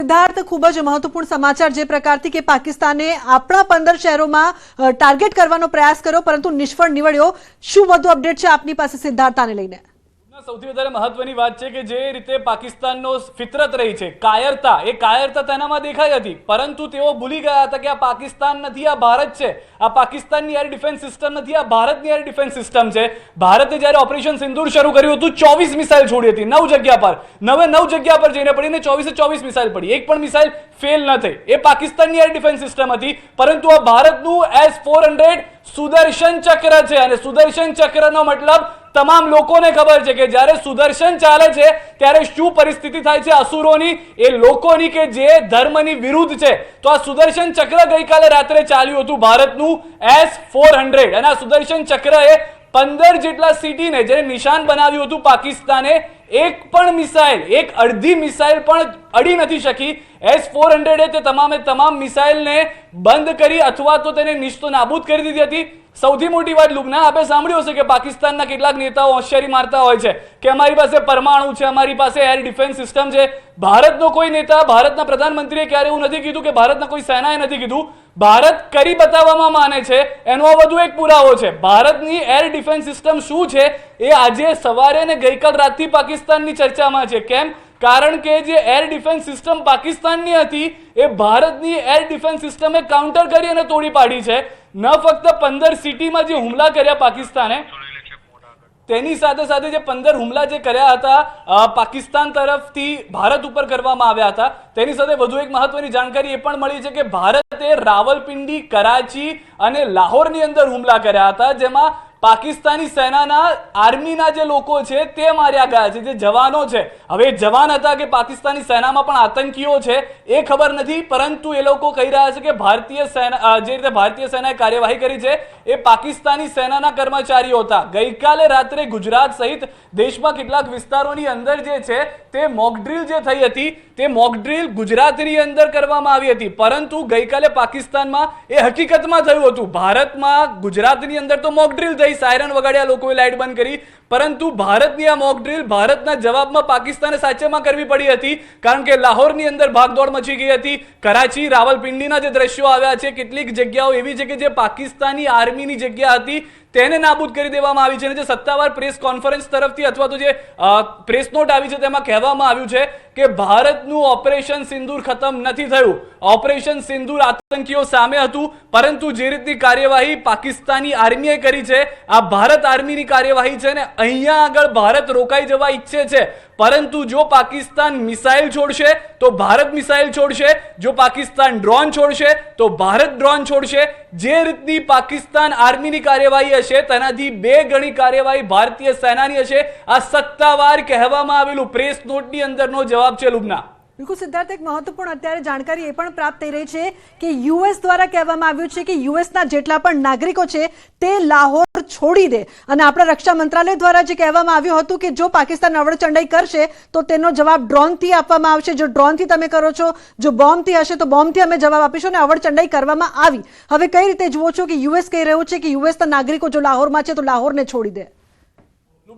સિદ્ધાર્થ, ખૂબ જ મહત્વપૂર્ણ સમાચાર જે પ્રકારથી કે પાકિસ્તાને આપણા 15 શહેરોમાં ટાર્ગેટ કરવાનો પ્રયાસ કર્યો પરંતુ નિષ્ફળ નીવડ્યો. શું વધુ અપડેટ છે આપની પાસે સિદ્ધાર્થ આને લઈને? સૌથી વધારે મહત્વની વાત છે કે જે રીતે પાકિસ્તાનનો ફિતરત રહી છે કાયરતા, એ કાયરતા તેનામાં દેખાઈ હતી, પરંતુ તેઓ ભૂલી ગયા હતા કે આ પાકિસ્તાન નથી, આ ભારત છે. આ પાકિસ્તાનની એર ડિફેન્સ સિસ્ટમ નથી, આ ભારતની એર ડિફેન્સ સિસ્ટમ છે. ભારતે જ્યારે ઓપરેશન સિંદૂર શરૂ કર્યું હતું 24 મિસાઇલ છોડી હતી 9 જગ્યા પર, 9 જગ્યા પર જઈને પડીને 24 મિસાઇલ પડી, એક પણ મિસાઇલ ફેલ ન થઈ. એ પાકિસ્તાનની એર ડિફેન્સ સિસ્ટમ હતી, પરંતુ આ ભારતનું S-400 સુદર્શન ચક્ર છે. અને સુદર્શન ચક્રનો મતલબ તમામ લોકોને ખબર છે કે જ્યારે સુદર્શન ચાલે છે ત્યારે શું પરિસ્થિતિ થાય છે અસુરોની, એ લોકોની કે જે ધર્મની વિરુદ્ધ છે. તો આ સુદર્શન ચક્ર ગઈકાલે રાત્રે ચાલ્યું હતું ભારતનું S-400, અને આ સુદર્શન ચક્રએ 15 જેટલા સિટીને જેને નિશાન બનાવ્યું હતું પાકિસ્તાને, એક પણ મિસાઇલ, એક અડધી મિસાઇલ પણ અડી નથી શકી. S-400 તે તમામ મિસાઇલને બંધ કરી અથવા તો તેને નિષ્તો નાબૂદ કરી દીધી હતી. સૌથી મોટી વાત લુબના, આપણે સાંભળ્યું હશે કે પાકિસ્તાનના કેટલાક નેતાઓ હોશિયારી મારતા હોય છે કે અમારી પાસે પરમાણુ છે, અમારી પાસે એર ડિફેન્સ સિસ્ટમ છે. ભારતનો કોઈ નેતા, ભારતના પ્રધાનમંત્રીએ ક્યારે એવું નથી કીધું કે ભારતના કોઈ સેનાએ નથી કીધું. ભારત કરી બતાવવામાં માને છે, એનો આ વધુ એક પુરાવો છે. ભારતની એર ડિફેન્સ સિસ્ટમ શું છે એ આજે સવારે અને ગઈકાલ રાતથી પાકિસ્તાનની ચર્ચામાં છે. કેમ? કારણ કે જે એર ડિફેન્સ સિસ્ટમ પાકિસ્તાનની હતી એ ભારતની એર ડિફેન્સ સિસ્ટમે કાઉન્ટર કરી અને તોડી પાડી છે. ન ફક્ત 15 સિટીમાં જે હુમલા કર્યા પાકિસ્તાને, તેની સાથે સાથે જે 15 હુમલા જે કર્યા હતા પાકિસ્તાન તરફથી ભારત ઉપર કરવામાં આવ્યા હતા, તેની સાથે વધુ એક મહત્વની જાણકારી એ પણ મળી છે કે ભારતે રાવલપિંડી, કરાચી અને લાહોરની અંદર હુમલા કર્યા હતા, જેમાં પાકિસ્તાની સેનાના આર્મીના જે લોકો છે તે માર્યા ગયા છે, જે જવાનો છે. હવે જવાન હતા કે પાકિસ્તાની સેનામાં પણ આતંકીઓ છે એ ખબર નથી, પરંતુ એ લોકો કહી રહ્યા છે કે ભારતીય સેના, જે રીતે ભારતીય સેનાએ કાર્યવાહી કરી છે એ પાકિસ્તાની સેનાના કર્મચારીઓ હતા. ગઈકાલે રાત્રે ગુજરાત સહિત દેશમાં કેટલાક વિસ્તારોની અંદર જે છે તે મોકડ્રીલ જે થઈ હતી, તે મોકડ્રીલ ગુજરાતની અંદર કરવામાં આવી હતી, પરંતુ ગઈકાલે પાકિસ્તાનમાં એ હકીકતમાં થયું હતું. ભારતમાં ગુજરાતની અંદર તો મોકડ્રીલ થઈ, સાયરન વગાડ્યા, લોકોએ લાઇટ બંધ કરી, પરંતુ ભારતની આ મોક ડ્રીલ ભારતના જવાબમાં પાકિસ્તાને સાચેમાં કરવી પડી હતી, કારણ કે લાહોરની અંદર ભાગદોડ મચી ગઈ હતી. કરાચી, રાવલપિંડીના જે દ્રશ્યો આવ્યા છે, કેટલીક જગ્યાઓ એવી છે કે જે પાકિસ્તાની આર્મીની જગ્યા હતી તેને નાબૂદ કરી દેવામાં આવી છે. અને જે સત્તાવાર પ્રેસ કોન્ફરન્સ તરફથી અથવા તો જે પ્રેસ નોટ આવી છે તેમાં કહેવામાં આવ્યું છે કે ભારતનું ઓપરેશન સિંદૂર ખતમ નથી થયું. ઓપરેશન સિંદૂર આતંકીઓ સામે હતું, પરંતુ જે રીતની કાર્યવાહી પાકિસ્તાની આર્મીએ કરી છે, આ ભારત આર્મીની કાર્યવાહી છે ને અહીંયા આગળ ભારત રોકાઈ જવા ઈચ્છે છે. પરંતુ જો પાકિસ્તાન મિસાઇલ છોડશે તો ભારત મિસાઇલ છોડશે, જો પાકિસ્તાન ડ્રોન છોડશે તો ભારત ડ્રોન છોડશે. જે રીતની પાકિસ્તાન આર્મીની કાર્યવાહી હશે તેનાથી 2 ગણી કાર્યવાહી ભારતીય સેનાની હશે. આ સત્તાવાર કહેવામાં આવેલું પ્રેસ નોટની અંદરનો જવાબ છે. લુબના, બિલકુલ સિદ્ધાર્થ, એક મહત્વપૂર્ણ અત્યારે જાણકારી એ પણ પ્રાપ્ત થઈ રહી છે કે યુએસ દ્વારા કહેવામાં આવ્યું છે કે યુએસના જેટલા પણ નાગરિકો છે તે લાહોર છોડી દે. અને આપણા રક્ષા મંત્રાલય દ્વારા જે કહેવામાં આવ્યું હતું કે જો પાકિસ્તાન અવળચંડાઈ કરશે તો તેનો જવાબ ડ્રોનથી આપવામાં આવશે. જો ડ્રોનથી તમે કરો છો, જો બોમ્બથી હશે તો બોમ્બથી અમે જવાબ આપીશું. અને અવળચંડાઈ કરવામાં આવી. હવે કઈ રીતે જુઓ છો કે યુએસ કહી રહ્યું છે કે યુએસના નાગરિકો જો લાહોરમાં છે તો લાહોરને છોડી દે?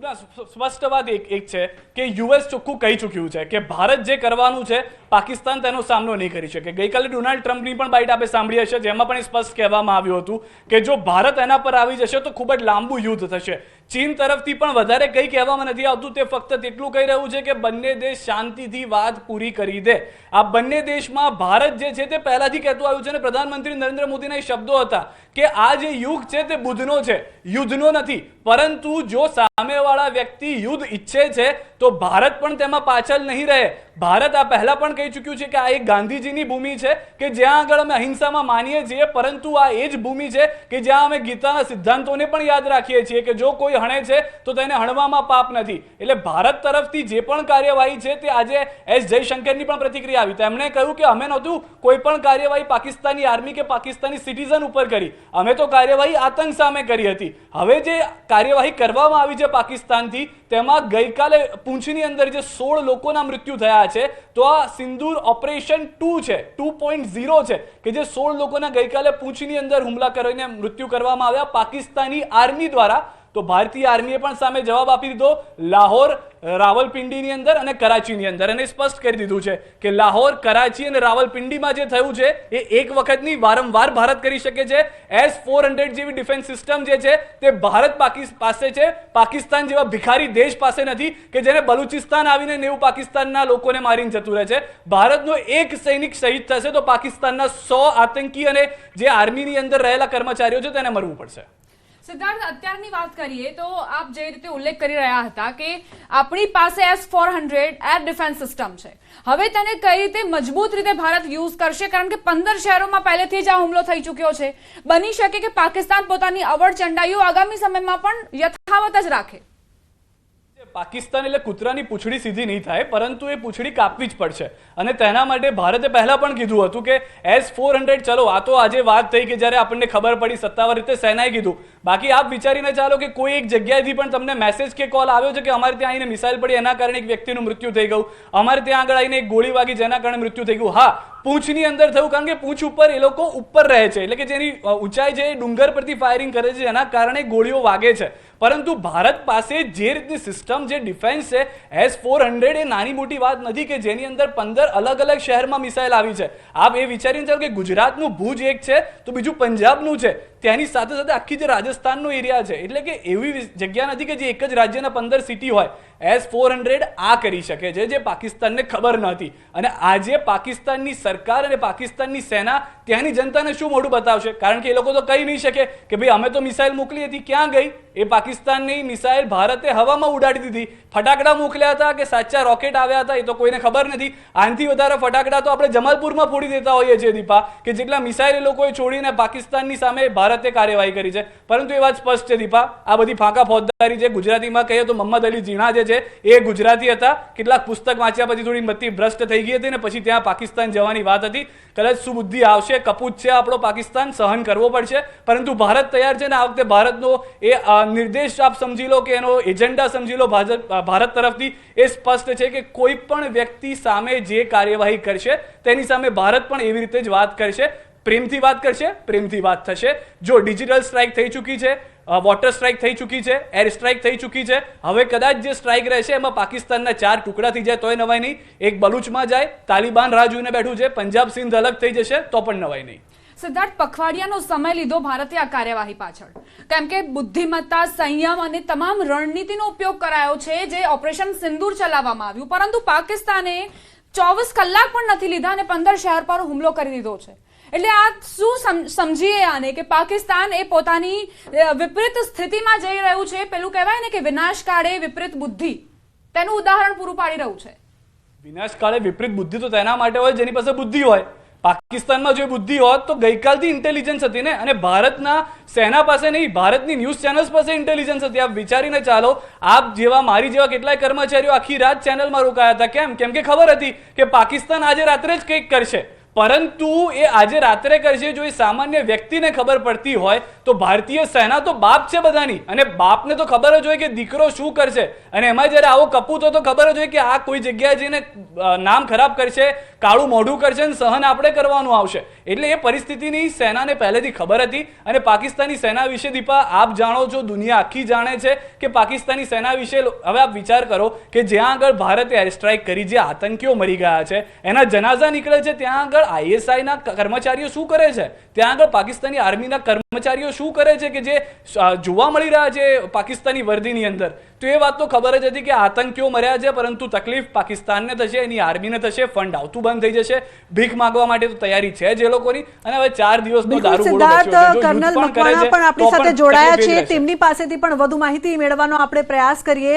સ્પષ્ટ વાત એક છે કે યુએસ ચોખ્ખું કહી ચૂક્યું છે કે ભારત જે કરવાનું છે પાકિસ્તાન તેનો સામનો નહીં કરી શકે. ગઈકાલે ડોનાલ્ડ ટ્રમ્પની પણ બાઇટ આપણે સાંભળી હશે, જેમાં પણ સ્પષ્ટ કહેવામાં આવ્યું હતું કે જો ભારત એના પર આવી જશે તો ખૂબ જ લાંબુ યુદ્ધ થશે. ચીન તરફથી પણ વધારે કંઈ કહેવામાં નથી આવતું, તે ફક્ત તેટલું કહી રહ્યું છે કે બંને દેશ શાંતિથી વાત પૂરી કરી દે. આ બંને દેશમાં ભારત જે છે તે પહેલાથી કહેતું આવ્યું છે અને પ્રધાનમંત્રી નરેન્દ્ર મોદીના એ શબ્દો હતા કે આ જે યુગ છે તે બુદ્ધનો છે, યુદ્ધનો નથી. પરંતુ જો સામેવાળા વ્યક્તિ યુદ્ધ ઈચ્છે છે તો ભારત પણ તેમાં પાછળ નહીં રહે. ભારત આ પહેલા પણ કહી ચૂક્યું છે કે આ એક ગાંધીજીની ભૂમિ છે કે જ્યાં આગળ અમે અહિંસામાં માનીએ છીએ, પરંતુ આ એ જ ભૂમિ છે કે જ્યાં અમે ગીતાના સિદ્ધાંતોને પણ યાદ રાખીએ છીએ કે જો કોઈ હણે છે તો તેને હણવામાં પાપ નથી. એટલે ભારત તરફથી જે પણ કાર્યવાહી છે તે આજે એસ જયશંકરની પણ પ્રતિક્રિયા આવી. તેમણે કહ્યું કે અમે નહોતું કોઈ પણ કાર્યવાહી પાકિસ્તાની આર્મી કે પાકિસ્તાની સિટીઝન ઉપર કરી, અમે તો કાર્યવાહી આતંક સામે કરી હતી. હવે જે કાર્યવાહી કરવામાં આવી છે પાકિસ્તાનથી, તેમાં ગઈકાલે પૂંછની અંદર જે 16 લોકોના મૃત્યુ થયા છે, તો આ સિંદૂર ઓપરેશન 2 છે, 2.0 છે કે જે 16 લોકોના ગઈકાલે પૂંછની અંદર હુમલા કરીને મૃત્યુ કરવામાં આવ્યા પાકિસ્તાની આર્મી દ્વારા. તો ભારતીય આર્મીએ પણ સામે જવાબ આપી દીધો, લાહોર, રાવલપિંડીની અંદર અને કરાચીની અંદર, અને સ્પષ્ટ કરી દીધું છે કે લાહોર, કરાચી અને રાવલપિંડીમાં જે થયું છે એ એક વખતની વારંવાર ભારત કરી શકે છે. S-400 જેવી ડિફેન્સ સિસ્ટમ જે છે તે ભારત પાસે છે, પાકિસ્તાન જેવા ભિખારી દેશ પાસે નથી કે જેને બલુચિસ્તાન આવીને 90 પાકિસ્તાનના લોકોને મારીને જતું રહે છે. ભારતનો એક સૈનિક શહીદ થશે તો પાકિસ્તાનના 100 આતંકી અને જે આર્મીની અંદર રહેલા કર્મચારીઓ છે તેને મરવું પડશે. સિદ્ધાર્થ, અત્યારની વાત કરીએ તો આપ જે રીતે ઉલ્લેખ કરી રહ્યા હતા કે આપણી પાસે S-400 એર ડિફેન્સ સિસ્ટમ છે, હવે તેને કઈ રીતે મજબૂત રીતે ભારત યુઝ કરશે? કારણ કે 15 શહેરોમાં પહેલેથી જ આ હુમલો થઈ ચૂક્યો છે. બની શકે કે પાકિસ્તાન પોતાની અવળ ચંડાઈઓ આગામી સમયમાં પણ યથાવત જ રાખે. પાકિસ્તાન એટલે કૂતરાની પૂંછડી સીધી નહીં થાય, પરંતુ એ પૂંછડી કાપવી જ પડશે, અને તેના માટે ભારતે પહેલા પણ કીધું હતું કે S-400, ચલો આ તો આજે વાત થઈ કે જ્યારે આપણને ખબર પડી, સત્તાવાર રીતે સેનાએ કીધું. બાકી આપ વિચારીને ચાલો કે કોઈ એક જગ્યાએથી પણ તમને મેસેજ કે કોલ આવ્યો છે કે અમારે ત્યાં આવીને મિસાઇલ પડી, એના કારણે એક વ્યક્તિનું મૃત્યુ થઈ ગયું, અમારે ત્યાં આગળ આવીને એક ગોળી વાગી જેના કારણે મૃત્યુ થઈ ગયું. હા, પૂંછની અંદર થયું, કારણ કે પૂંછ ઉપર એ લોકો ઉપર રહે છે, એટલે કે જેની ઊંચાઈ છે એ ડુંગર પરથી ફાયરિંગ કરે છે, જેના કારણે ગોળીઓ વાગે છે. પરંતુ ભારત પાસે જે રીતની સિસ્ટમ, જે ડિફેન્સ છે, S-400 એ નાની મોટી વાત નથી કે જેની અંદર 15 અલગ અલગ શહેરમાં મિસાઇલ આવી છે. આપ એ વિચારીને ચાલો કે ગુજરાતનું ભુજ એક છે તો બીજું પંજાબનું છે, તેની સાથે સાથે આખી જે રાજસ્થાનનો એરિયા છે, એટલે કે એવી જગ્યા નથી કે જે એક જ રાજ્યના 15 સિટી હોય. S-400 આ કરી શકે છે જે પાકિસ્તાનને ખબર નહોતી, અને આજે પાકિસ્તાનની સરકાર અને પાકિસ્તાનની સેના ત્યાંની જનતાને શું મોઢું બતાવશે? કારણ કે એ લોકો તો કહી નહીં શકે કે ભાઈ અમે તો મિસાઇલ મોકલી હતી, ક્યાં ગઈ? એ પાકિસ્તાનની મિસાઇલ ભારતે હવામાં ઉડાડી દીધી. ફટાકડા મોકલ્યા હતા કે સાચા રોકેટ આવ્યા હતા એ તો કોઈને ખબર નથી. આનાથી વધારે ફટાકડા તો આપણે જમાલપુરમાં ફોડી દેતા હોઈએ છીએ દીપા, કે જેટલા મિસાઇલ એ લોકોએ છોડીને પાકિસ્તાનની સામે ભારતે કાર્યવાહી કરી છે. પરંતુ એ વાત સ્પષ્ટ છે દીપા, આ બધી ફાંકા ફોજદારી છે. ગુજરાતીમાં કહીએ તો મોહમ્મદ અલી જીણા જે છે એ ગુજરાતી હતા, કેટલાક પુસ્તક વાંચ્યા પછી થોડી મતિ ભ્રષ્ટ થઈ ગઈ હતી ને પછી ત્યાં પાકિસ્તાન જવાની વાત હતી. કદાચ સુબુદ્ધિ આવશે, કપૂત છે આપણો પાકિસ્તાન, સહન કરવો પડશે, પરંતુ ભારત તૈયાર છે ને આ વખતે ભારતનો એ નિર્દેશ આપ સમજી લો કે એનો એજન્ડા સમજી લો ભારત તરફથી એ સ્પષ્ટ છે કે કોઈ પણ વ્યક્તિ સામે જે કાર્યવાહી કરશે તેની સામે ભારત પણ એવી રીતે જ વાત કરશે. પ્રેમથી વાત કરશે, પ્રેમથી વાત થશે. જો ડિજિટલ સ્ટ્રાઇક થઈ ચૂકી છે, વોટર સ્ટ્રાઇક થઈ ચૂકી છે, એર સ્ટ્રાઇક થઈ ચૂકી છે, હવે કદાચ જે સ્ટ્રાઇક રહેશે એમાં પાકિસ્તાનના 4 ટુકડા થઈ જાય તોય નવાઈ નહીં. એક બલુચમાં જાય, તાલિબાન રાહ જોઈને બેઠું છે, પંજાબ સિંધ અલગ થઈ જશે તો પણ નવાઈ નહીં. સિદ્ધાર્થ, પખવાડિયાનો સમય લીધો ભારતે આ કાર્યવાહી પાછળ, કેમ કે બુદ્ધિમત્તા, સંયમ અને તમામ રણનીતિનો ઉપયોગ કરાયો છે જે ઓપરેશન સિંદૂર ચલાવવામાં આવ્યું, પરંતુ પાકિસ્તાને 24 કલાક પણ નથી લીધા અને 15 શહેર પર હુમલો કરી દીધો છે. એટલે આ શું સમજીએ આને કે પાકિસ્તાન એ પોતાની વિપરીત સ્થિતિમાં જઈ રહ્યું છે, પેલું કહેવાય ને કે વિનાશ કાળે વિપરીત બુદ્ધિ, તેનું ઉદાહરણ પૂરું પાડી રહ્યું છે. વિનાશ કાળે વિપરીત બુદ્ધિ તો તેના માટે હોય જેની પાસે બુદ્ધિ હોય. પાકિસ્તાનમાં જો બુદ્ધિ હોત તો ગઈકાલથી ઇન્ટેલિજન્સ હતી ને, અને ભારતના સેના પાસે નહીં, ભારતની ન્યૂઝ ચેનલ્સ પાસે ઇન્ટેલિજન્સ હતી. આપ વિચારીને ચાલો, આપ જેવા, મારી જેવા કેટલાય કર્મચારીઓ આખી રાત ચેનલમાં રોકાયા હતા. કેમ કે ખબર હતી કે પાકિસ્તાન આજે રાત્રે જ કંઈક કરશે, પરંતુ એ આજે રાત્રે કરશે. જો એ સામાન્ય વ્યક્તિને ખબર પડતી હોય તો ભારતીય સેના તો બાપ છે બધાની, અને બાપને તો ખબર જ હોય કે દીકરો શું કરશે, અને એમાં જ્યારે આવો કપૂત હોય તો ખબર જ હોય કે આ કોઈ જગ્યાએ જઈને નામ ખરાબ કરશે, કાળું મોઢું કરશે, અને સહન આપણે કરવાનું આવશે. એટલે એ પરિસ્થિતિની સેનાને પહેલેથી ખબર હતી. અને પાકિસ્તાની સેના વિશે દીપા આપ જાણો છો, દુનિયા આખી જાણે છે કે પાકિસ્તાની સેના વિશે. હવે આપ વિચાર કરો કે જ્યાં આગળ ભારતે એર સ્ટ્રાઇક કરી, જે આતંકીઓ મરી ગયા છે, એના જનાઝા નીકળે છે, ત્યાં આગળ ISI ના કર્મચારીઓ શું કરે છે, ત્યાં આગળ પાકિસ્તાની આર્મીના કર્મચારીઓ શું કરે છે કે જે જોવા મળી રહ્યા છે પાકિસ્તાની વર્દીની અંદર. તો એ વાત તો ખબર જ હતી કે આતંકીઓ મર્યા છે, પરંતુ તકલીફ પાકિસ્તાનને થશે, એની આર્મીને થશે, ફંડ આવતું બંધ થઈ જશે, ભીખ માંગવા માટે તો તૈયારી છે જ એ લોકોની. અને હવે 4 દિવસનો દારૂ કર્નલ મકવાણા પણ આપણી સાથે જોડાયા છે, તેમની પાસેથી પણ વધુ માહિતી મેળવવાનો આપણે પ્રયાસ કરીએ.